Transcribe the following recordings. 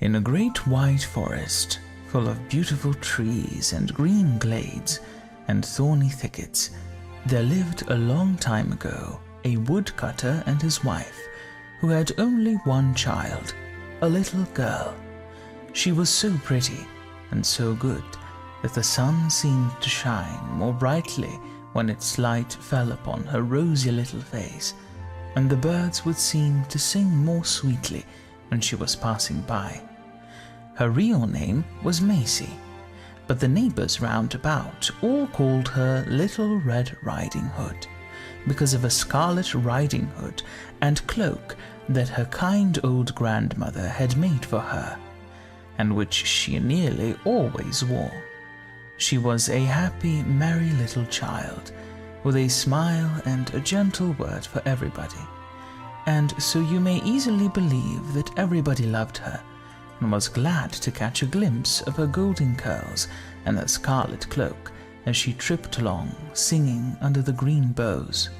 In a great wide forest, full of beautiful trees and green glades and thorny thickets, there lived a long time ago a woodcutter and his wife, who had only one child, a little girl. She was so pretty and so good that the sun seemed to shine more brightly when its light fell upon her rosy little face, and the birds would seem to sing more sweetly when she was passing by. Her real name was Macy, but the neighbors round about all called her Little Red Riding Hood, because of a scarlet riding hood and cloak that her kind old grandmother had made for her, and which she nearly always wore. She was a happy, merry little child, with a smile and a gentle word for everybody, and so you may easily believe that everybody loved her, and was glad to catch a glimpse of her golden curls and her scarlet cloak as she tripped along, singing under the green boughs.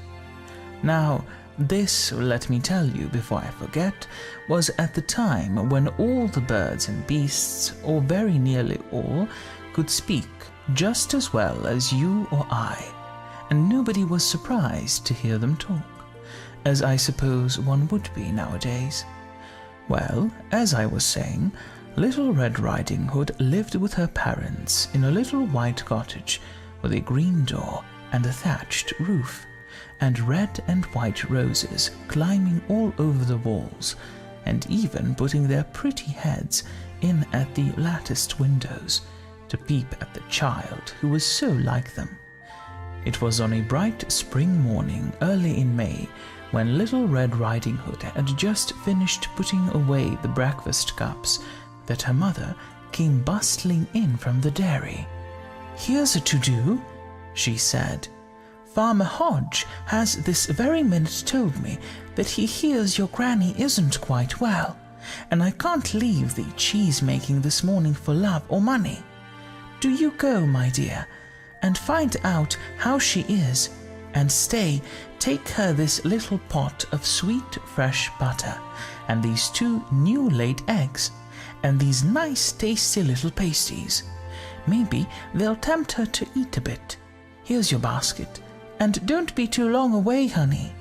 Now, this, let me tell you before I forget, was at the time when all the birds and beasts, or very nearly all, could speak just as well as you or I, and nobody was surprised to hear them talk, as I suppose one would be nowadays. Well, as I was saying, Little Red Riding Hood lived with her parents in a little white cottage with a green door and a thatched roof, and red and white roses climbing all over the walls, and even putting their pretty heads in at the latticed windows to peep at the child who was so like them. It was on a bright spring morning early in May, when Little Red Riding Hood had just finished putting away the breakfast cups, that her mother came bustling in from the dairy. "Here's a to-do," she said. "Farmer Hodge has this very minute told me that he hears your granny isn't quite well, and I can't leave the cheese-making this morning for love or money. Do you go, my dear, and find out how she is, and stay, take her this little pot of sweet fresh butter, and these 2 new-laid eggs, and these nice tasty little pasties. Maybe they'll tempt her to eat a bit. Here's your basket, and don't be too long away, honey."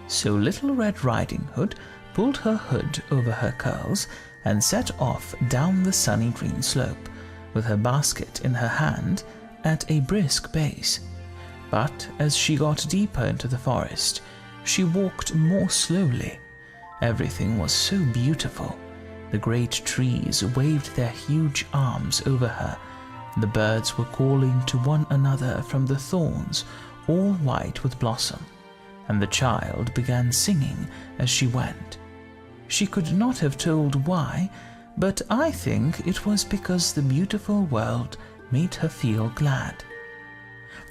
So Little Red Riding Hood pulled her hood over her curls and set off down the sunny green slope, with her basket in her hand, at a brisk pace. But as she got deeper into the forest, she walked more slowly. Everything was so beautiful. The great trees waved their huge arms over her. The birds were calling to one another from the thorns, all white with blossom, and the child began singing as she went. She could not have told why, but I think it was because the beautiful world made her feel glad.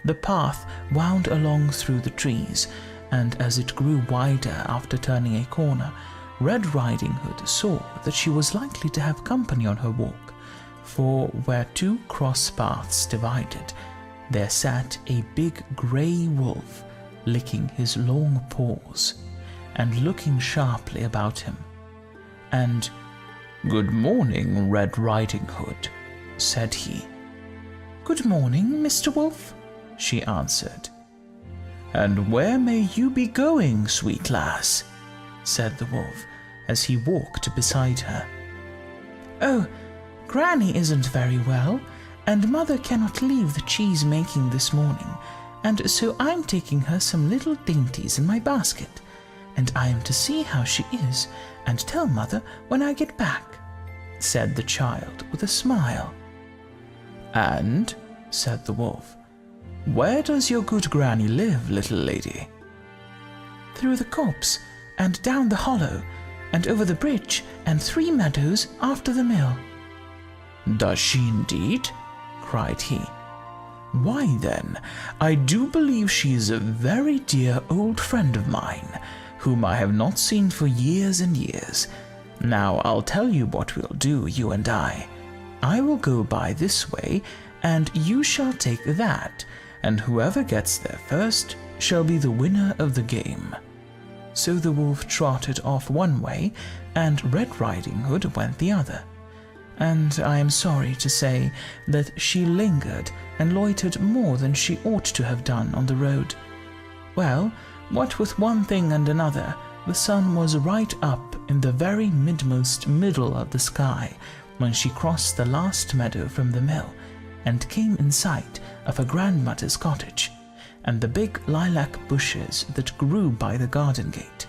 The path wound along through the trees, and as it grew wider after turning a corner, Red Riding Hood saw that she was likely to have company on her walk, for where 2 cross paths divided, there sat a big grey wolf, licking his long paws, and looking sharply about him. And, "Good morning, Red Riding Hood," said he. "Good morning, Mr. Wolf," she answered. "And where may you be going, sweet lass?" said the wolf, as he walked beside her. "Oh, Granny isn't very well, and Mother cannot leave the cheese-making this morning, and so I'm taking her some little dainties in my basket, and I am to see how she is and tell Mother when I get back," said the child with a smile. "And," said the wolf, "where does your good granny live, little lady?" "Through the copse, and down the hollow, and over the bridge, and 3 meadows after the mill." "Does she indeed?" cried he. "Why then, I do believe she is a very dear old friend of mine, whom I have not seen for years and years. Now I'll tell you what we'll do, you and I. I will go by this way, and you shall take that, and whoever gets there first shall be the winner of the game." So the wolf trotted off one way, and Red Riding Hood went the other. And I am sorry to say that she lingered and loitered more than she ought to have done on the road. Well, what with one thing and another, the sun was right up in the very midmost middle of the sky when she crossed the last meadow from the mill and came in sight of her grandmother's cottage and the big lilac bushes that grew by the garden gate.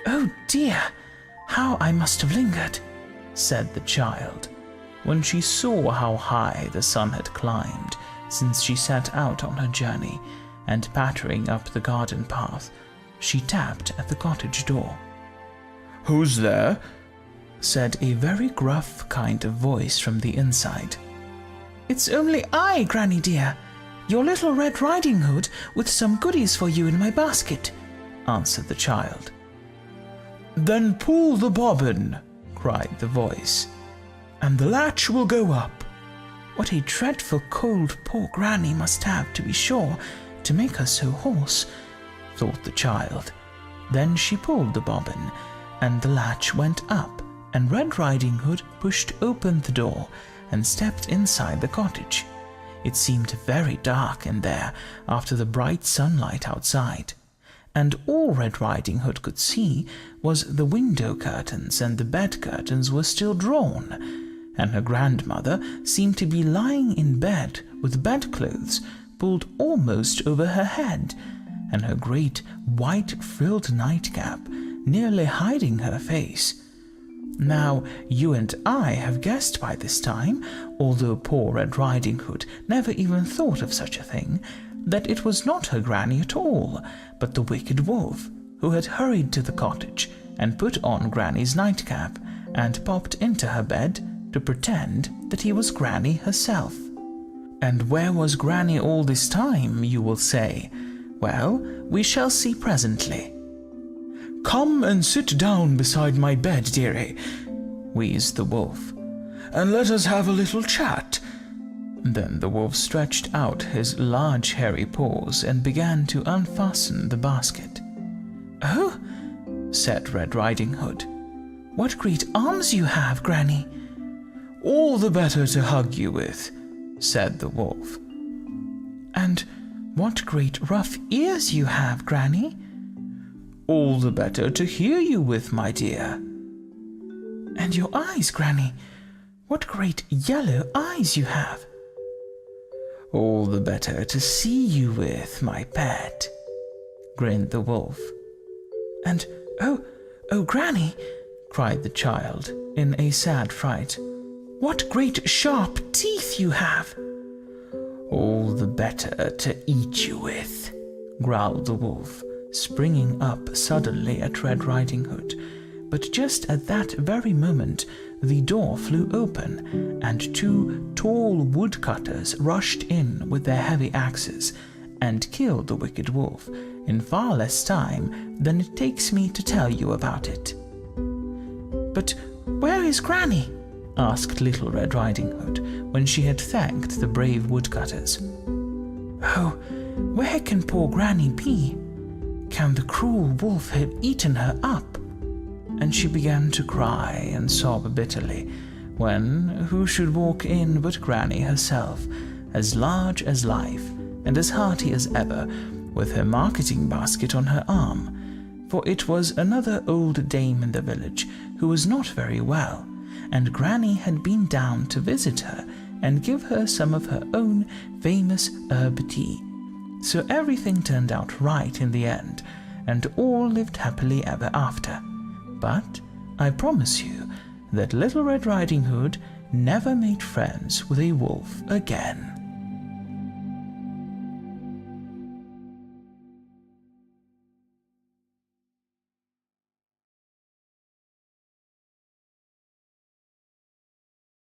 "Oh dear, how I must have lingered," said the child, when she saw how high the sun had climbed since she set out on her journey, and pattering up the garden path, she tapped at the cottage door. "Who's there?" said a very gruff kind of voice from the inside. "It's only I, Granny dear, your little Red Riding Hood with some goodies for you in my basket," answered the child. "Then pull the bobbin," cried the voice, "and the latch will go up." What a dreadful cold poor Granny must have, to be sure, to make her so hoarse, thought the child. Then she pulled the bobbin, and the latch went up, and Red Riding Hood pushed open the door and stepped inside the cottage. It seemed very dark in there after the bright sunlight outside, and all Red Riding Hood could see was the window curtains, and the bed curtains were still drawn, and her grandmother seemed to be lying in bed with bedclothes pulled almost over her head, and her great white frilled nightcap nearly hiding her face. Now, you and I have guessed by this time, although poor Red Riding Hood never even thought of such a thing, that it was not her granny at all, but the wicked wolf, who had hurried to the cottage and put on Granny's nightcap and popped into her bed to pretend that he was Granny herself. And where was Granny all this time, you will say? Well, we shall see presently. "Come and sit down beside my bed, dearie," wheezed the wolf, "and let us have a little chat." Then the wolf stretched out his large hairy paws and began to unfasten the basket. "Oh," said Red Riding Hood, "what great arms you have, Granny." "All the better to hug you with," said the wolf. "And what great rough ears you have, Granny." "All the better to hear you with, my dear." "And your eyes, Granny, what great yellow eyes you have." "All the better to see you with, my pet," grinned the wolf. "And oh, Granny," cried the child in a sad fright, "what great sharp teeth you have." "All the better to eat you with," growled the wolf, springing up suddenly at Red Riding Hood. But just at that very moment the door flew open, and two tall woodcutters rushed in with their heavy axes and killed the wicked wolf in far less time than it takes me to tell you about it. "But where is Granny?" asked Little Red Riding Hood when she had thanked the brave woodcutters. "Oh, where can poor Granny be? Can the cruel wolf have eaten her up?" And she began to cry and sob bitterly, when who should walk in but Granny herself, as large as life and as hearty as ever, with her marketing basket on her arm, for it was another old dame in the village who was not very well, and Granny had been down to visit her and give her some of her own famous herb tea. So everything turned out right in the end, and all lived happily ever after. But I promise you that Little Red Riding Hood never made friends with a wolf again.